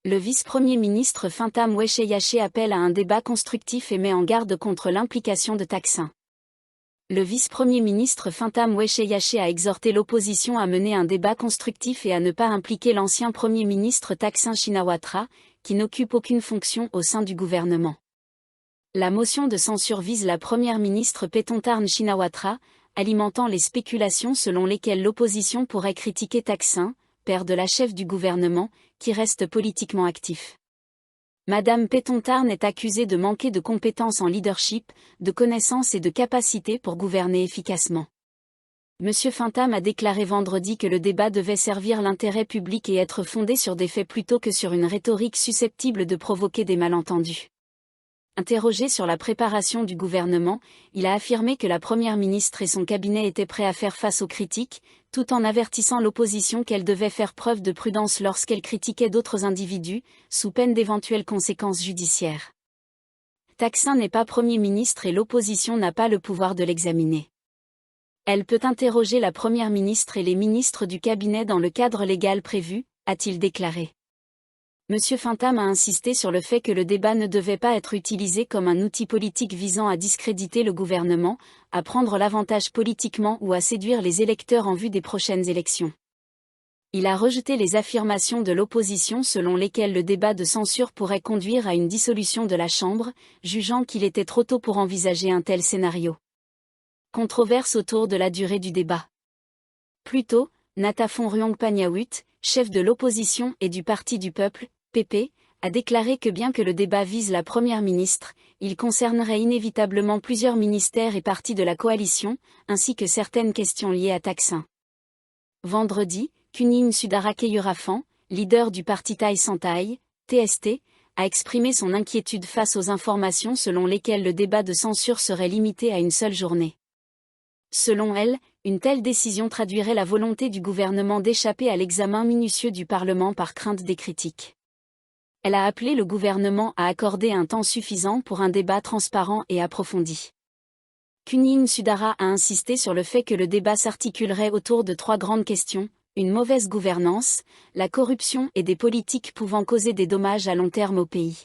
Le vice-premier ministre Fintam Wecheiaché appelle à un débat constructif et met en garde contre l'implication de Thaksin. Le vice-premier ministre Fintam Wecheiaché a exhorté l'opposition à mener un débat constructif et à ne pas impliquer l'ancien premier ministre Thaksin Shinawatra, qui n'occupe aucune fonction au sein du gouvernement. La motion de censure vise la première ministre Paetongtarn Shinawatra, alimentant les spéculations selon lesquelles l'opposition pourrait critiquer Thaksin, père de la chef du gouvernement, qui reste politiquement actif. Madame Paetongtarn est accusée de manquer de compétences en leadership, de connaissances et de capacités pour gouverner efficacement. Monsieur Fintam a déclaré vendredi que le débat devait servir l'intérêt public et être fondé sur des faits plutôt que sur une rhétorique susceptible de provoquer des malentendus. Interrogé sur la préparation du gouvernement, il a affirmé que la première ministre et son cabinet étaient prêts à faire face aux critiques, tout en avertissant l'opposition qu'elle devait faire preuve de prudence lorsqu'elle critiquait d'autres individus, sous peine d'éventuelles conséquences judiciaires. Thaksin n'est pas Premier ministre et l'opposition n'a pas le pouvoir de l'examiner. Elle peut interroger la première ministre et les ministres du cabinet dans le cadre légal prévu, a-t-il déclaré. Monsieur Fintam a insisté sur le fait que le débat ne devait pas être utilisé comme un outil politique visant à discréditer le gouvernement, à prendre l'avantage politiquement ou à séduire les électeurs en vue des prochaines élections. Il a rejeté les affirmations de l'opposition selon lesquelles le débat de censure pourrait conduire à une dissolution de la Chambre, jugeant qu'il était trop tôt pour envisager un tel scénario. Controverse autour de la durée du débat. Plus tôt, Natafon Ruangpaniawut, chef de l'opposition et du Parti du Peuple, PP, a déclaré que bien que le débat vise la première ministre, il concernerait inévitablement plusieurs ministères et partis de la coalition, ainsi que certaines questions liées à Thaksin. Vendredi, Kunin Sudarakeyurafan, leader du parti Thai Santhai, TST, a exprimé son inquiétude face aux informations selon lesquelles le débat de censure serait limité à une seule journée. Selon elle, une telle décision traduirait la volonté du gouvernement d'échapper à l'examen minutieux du Parlement par crainte des critiques. Elle a appelé le gouvernement à accorder un temps suffisant pour un débat transparent et approfondi. Kunin Sudara a insisté sur le fait que le débat s'articulerait autour de 3 grandes questions, une mauvaise gouvernance, la corruption et des politiques pouvant causer des dommages à long terme au pays.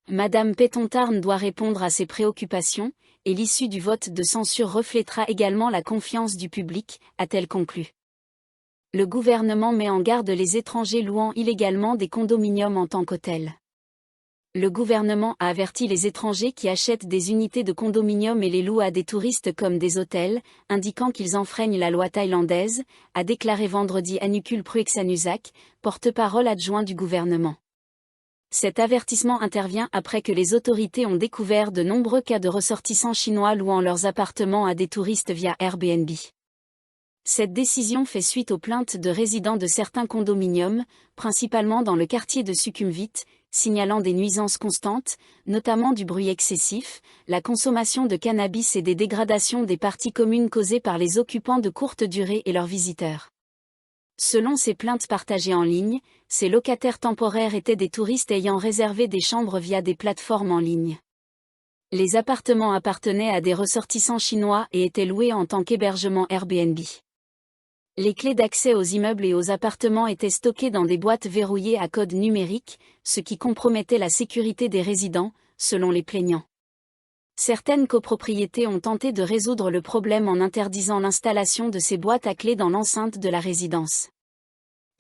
Madame Paetongtarn doit répondre à ces préoccupations, et l'issue du vote de censure reflétera également la confiance du public, a-t-elle conclu. Le gouvernement met en garde les étrangers louant illégalement des condominiums en tant qu'hôtels. Le gouvernement a averti les étrangers qui achètent des unités de condominium et les louent à des touristes comme des hôtels, indiquant qu'ils enfreignent la loi thaïlandaise, a déclaré vendredi Anukul Prueksanusak, porte-parole adjoint du gouvernement. Cet avertissement intervient après que les autorités ont découvert de nombreux cas de ressortissants chinois louant leurs appartements à des touristes via Airbnb. Cette décision fait suite aux plaintes de résidents de certains condominiums, principalement dans le quartier de Sukhumvit, signalant des nuisances constantes, notamment du bruit excessif, la consommation de cannabis et des dégradations des parties communes causées par les occupants de courte durée et leurs visiteurs. Selon ces plaintes partagées en ligne, ces locataires temporaires étaient des touristes ayant réservé des chambres via des plateformes en ligne. Les appartements appartenaient à des ressortissants chinois et étaient loués en tant qu'hébergement Airbnb. Les clés d'accès aux immeubles et aux appartements étaient stockées dans des boîtes verrouillées à code numérique, ce qui compromettait la sécurité des résidents, selon les plaignants. Certaines copropriétés ont tenté de résoudre le problème en interdisant l'installation de ces boîtes à clés dans l'enceinte de la résidence.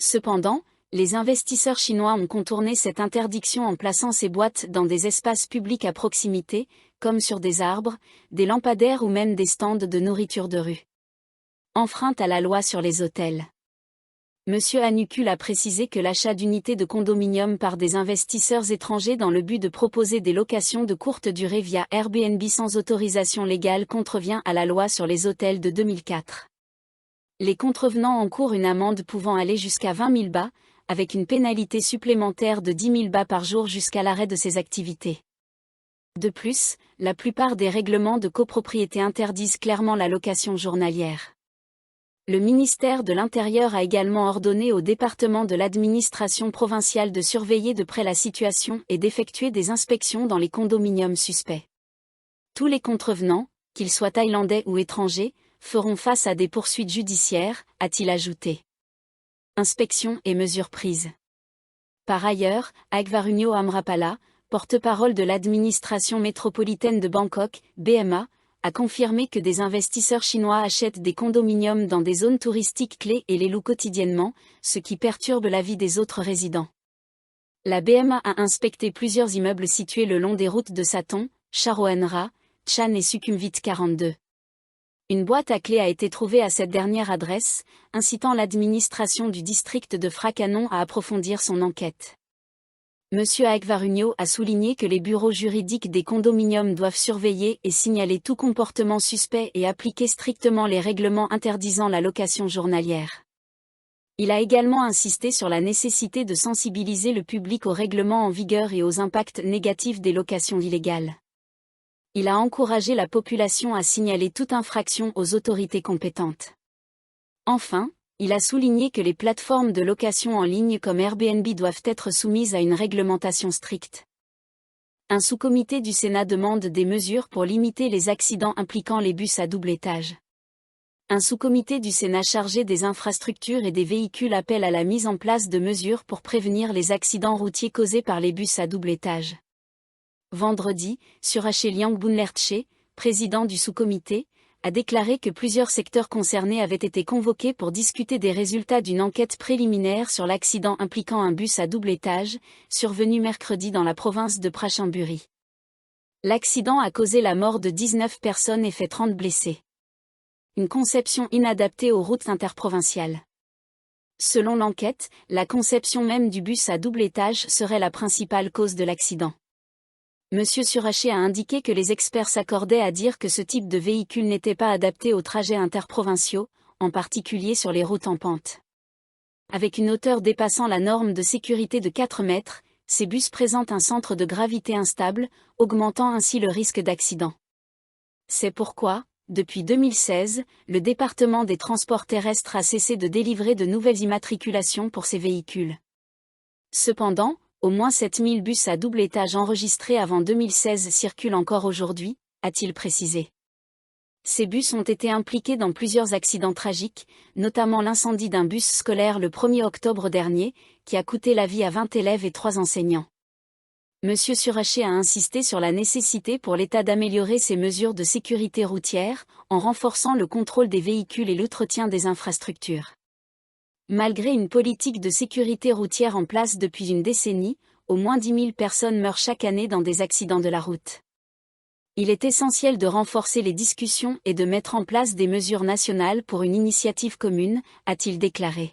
Cependant, les investisseurs chinois ont contourné cette interdiction en plaçant ces boîtes dans des espaces publics à proximité, comme sur des arbres, des lampadaires ou même des stands de nourriture de rue. Enfreinte à la loi sur les hôtels. Monsieur Anukul a précisé que l'achat d'unités de condominium par des investisseurs étrangers dans le but de proposer des locations de courte durée via Airbnb sans autorisation légale contrevient à la loi sur les hôtels de 2004. Les contrevenants encourent une amende pouvant aller jusqu'à 20 000 bahts, avec une pénalité supplémentaire de 10 000 bahts par jour jusqu'à l'arrêt de ces activités. De plus, la plupart des règlements de copropriété interdisent clairement la location journalière. Le ministère de l'Intérieur a également ordonné au département de l'administration provinciale de surveiller de près la situation et d'effectuer des inspections dans les condominiums suspects. Tous les contrevenants, qu'ils soient thaïlandais ou étrangers, feront face à des poursuites judiciaires, a-t-il ajouté. Inspection et mesures prises. Par ailleurs, Agvarunio Amrapala, porte-parole de l'administration métropolitaine de Bangkok, BMA, a confirmé que des investisseurs chinois achètent des condominiums dans des zones touristiques clés et les louent quotidiennement, ce qui perturbe la vie des autres résidents. La BMA a inspecté plusieurs immeubles situés le long des routes de Satong, Charoenra, Chan et Sukhumvit 42. Une boîte à clés a été trouvée à cette dernière adresse, incitant l'administration du district de Phra Nakhon à approfondir son enquête. Monsieur Agvarunio a souligné que les bureaux juridiques des condominiums doivent surveiller et signaler tout comportement suspect et appliquer strictement les règlements interdisant la location journalière. Il a également insisté sur la nécessité de sensibiliser le public aux règlements en vigueur et aux impacts négatifs des locations illégales. Il a encouragé la population à signaler toute infraction aux autorités compétentes. Enfin, il a souligné que les plateformes de location en ligne comme Airbnb doivent être soumises à une réglementation stricte. Un sous-comité du Sénat demande des mesures pour limiter les accidents impliquant les bus à double étage. Un sous-comité du Sénat chargé des infrastructures et des véhicules appelle à la mise en place de mesures pour prévenir les accidents routiers causés par les bus à double étage. Vendredi, Surache Liangbunlertche, président du sous-comité, a déclaré que plusieurs secteurs concernés avaient été convoqués pour discuter des résultats d'une enquête préliminaire sur l'accident impliquant un bus à double étage, survenu mercredi dans la province de Prachinburi. L'accident a causé la mort de 19 personnes et fait 30 blessés. Une conception inadaptée aux routes interprovinciales. Selon l'enquête, la conception même du bus à double étage serait la principale cause de l'accident. Monsieur Surache a indiqué que les experts s'accordaient à dire que ce type de véhicule n'était pas adapté aux trajets interprovinciaux, en particulier sur les routes en pente. Avec une hauteur dépassant la norme de sécurité de 4 mètres, ces bus présentent un centre de gravité instable, augmentant ainsi le risque d'accident. C'est pourquoi, depuis 2016, le département des transports terrestres a cessé de délivrer de nouvelles immatriculations pour ces véhicules. Cependant, au moins 7000 bus à double étage enregistrés avant 2016 circulent encore aujourd'hui, a-t-il précisé. Ces bus ont été impliqués dans plusieurs accidents tragiques, notamment l'incendie d'un bus scolaire le 1er octobre dernier, qui a coûté la vie à 20 élèves et 3 enseignants. Monsieur Surache a insisté sur la nécessité pour l'État d'améliorer ses mesures de sécurité routière, en renforçant le contrôle des véhicules et l'entretien des infrastructures. Malgré une politique de sécurité routière en place depuis une décennie, au moins 10 000 personnes meurent chaque année dans des accidents de la route. Il est essentiel de renforcer les discussions et de mettre en place des mesures nationales pour une initiative commune, a-t-il déclaré.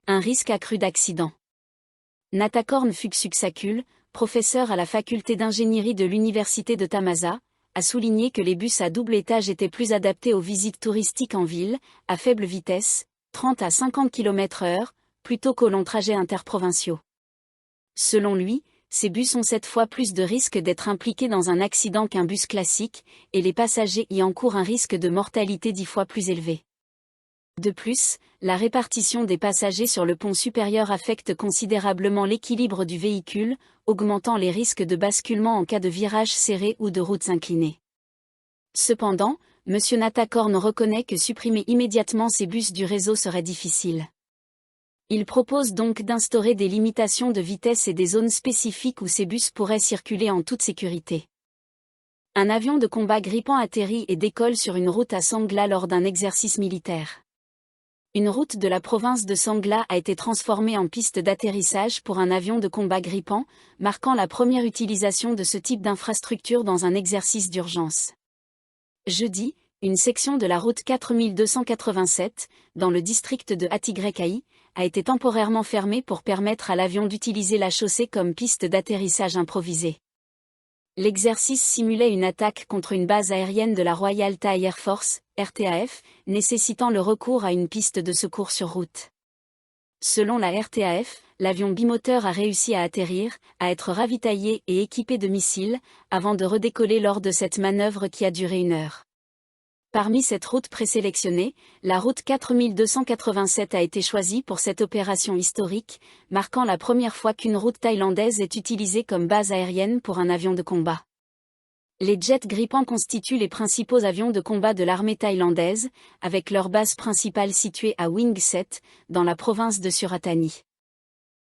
Un risque accru d'accident. Natakorn Fuksuksakhul, professeur à la faculté d'ingénierie de l'université de Thammasat, a souligné que les bus à double étage étaient plus adaptés aux visites touristiques en ville, à faible vitesse, 30 à 50 km/h, plutôt qu'aux longs trajets interprovinciaux. Selon lui, ces bus ont 7 fois plus de risques d'être impliqués dans un accident qu'un bus classique, et les passagers y encourent un risque de mortalité 10 fois plus élevé. De plus, la répartition des passagers sur le pont supérieur affecte considérablement l'équilibre du véhicule, augmentant les risques de basculement en cas de virages serrés ou de routes inclinées. Cependant, M. Natakorn reconnaît que supprimer immédiatement ces bus du réseau serait difficile. Il propose donc d'instaurer des limitations de vitesse et des zones spécifiques où ces bus pourraient circuler en toute sécurité. Un avion de combat Gripen atterrit et décolle sur une route à Sangla lors d'un exercice militaire. Une route de la province de Sangla a été transformée en piste d'atterrissage pour un avion de combat Gripen, marquant la première utilisation de ce type d'infrastructure dans un exercice d'urgence. Jeudi, une section de la route 4287, dans le district de Atigrekaï, a été temporairement fermée pour permettre à l'avion d'utiliser la chaussée comme piste d'atterrissage improvisée. L'exercice simulait une attaque contre une base aérienne de la Royal Thai Air Force, RTAF, nécessitant le recours à une piste de secours sur route. Selon la RTAF, l'avion bimoteur a réussi à atterrir, à être ravitaillé et équipé de missiles, avant de redécoller lors de cette manœuvre qui a duré 1 heure. Parmi cette route présélectionnée, la route 4287 a été choisie pour cette opération historique, marquant la première fois qu'une route thaïlandaise est utilisée comme base aérienne pour un avion de combat. Les jets Gripen constituent les principaux avions de combat de l'armée thaïlandaise, avec leur base principale située à Wing 7, dans la province de Suratani.